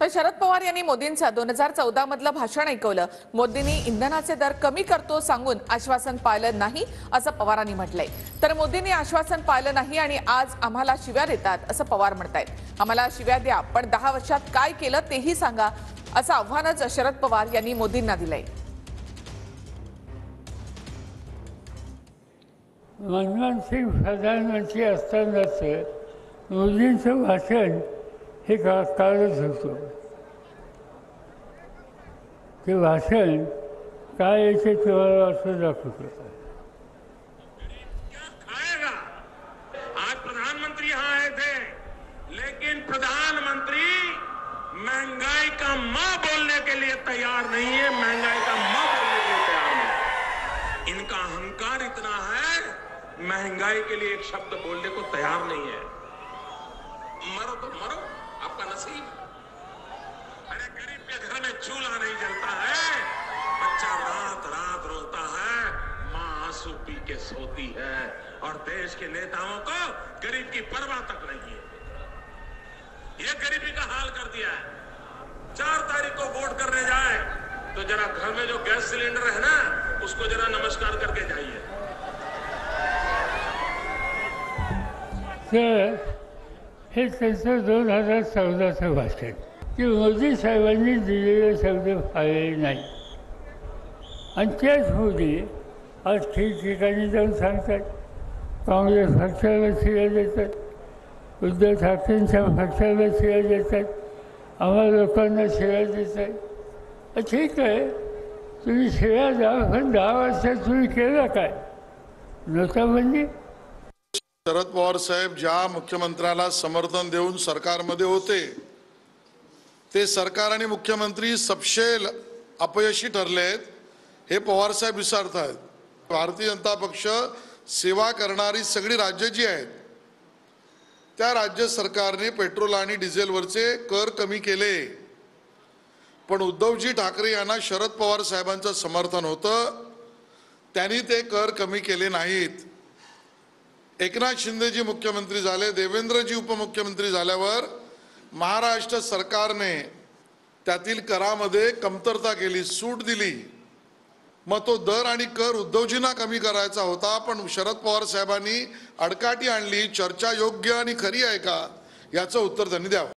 तर शरद पवार यांनी मोदींचं 2014 मधलं भाषण ऐकवलं। मोदींनी इंधनाचे दर कमी करतो सांगून आश्वासन पाळलं नाही असं पवारांनी म्हटलंय। तर मोदींनी आश्वासन पाळलं नाही आणि आज आम्हाला शिव्या देतात असं पवार म्हणतायत। आम्हाला शिव्या द्या पण 10 वर्षात काय केलं तेही सांगा असं आव्हानच शरद पवार यांनी मोदींना दिलंय। मनमोहन सिंग प्रधानमंत्री असतानाच मोदींचं भाषण हे कालच होतं। ते भाषण काय याचे तुम्हाला असं दाखवत होतं। क्या खाएगा? आज प्रधानमंत्री यहाँ आए थे, लेकिन प्रधानमंत्री महंगाई का मां बोलने के लिए तैयार नहीं है। महंगाई का मां बोलने के लिए तैयार नहीं। इनका अहंकार इतना है, महंगाई के लिए एक शब्द बोलने को तैयार नहीं है। मरो तो मरो, आपका नसीब। अरे गरीब के घर में चूल्हा नहीं जलता है, बच्चा रात रात रोता है, माँ आंसू पी के सोती है, और देश के नेताओं को गरीब की परवाह तक नहीं है। ये गरीबी का हाल कर दिया है। 4 तारीख को वोट करने जाए तो जरा घर में जो गैस सिलेंडर है ना, उसको जरा नमस्कार करके जाइए। हे त्यांचं 2014चं भाषण की मोदी साहेबांनी दिलेले शब्द पाळले नाही आणि त्याच मोदी आज ठिकठिकाणी जाऊन सांगतात, काँग्रेस पक्षाला शिव्या देतात, उद्धव ठाकरेंच्या पक्षाला शिव्या देतात, आम्हा लोकांना शिव्या देतात। ठीक आहे, तुम्ही शिव्या द्या, पण 10 वर्षात तुम्ही केलं काय? नोटाबंदी। शरद पवार साहेब ज्या मुख्यमंत्र्याला समर्थन देऊन सरकारमध्ये होते, ते सरकार आणि मुख्यमंत्री सपशेल अपयशी ठरलेत हे पवार साहेब विसरत आहेत। भारतीय जनता पक्ष सेवा करणारी सगळी राज्ये जी आहेत, त्या राज्य सरकारने पेट्रोल आणि डिझेलवरचे कर कमी केले, पण उद्धवजी ठाकरे यांना शरद पवार साहेबांचं समर्थन होतं, त्यांनी ते कर कमी केले नाहीत। एकनाथ शिंदेजी मुख्यमंत्री झाले, देवेंद्रजी उपमुख्यमंत्री झाल्यावर महाराष्ट्र सरकारने त्यातील करामध्ये कमतरता केली, सूट दिली। मग तो दर आणि कर उद्धवजींना कमी करायचा होता, पण शरद पवार साहेबांनी अडकाटी आणली। चर्चा योग्य आणि खरी आहे का याचं उत्तर त्यांनी द्यावं।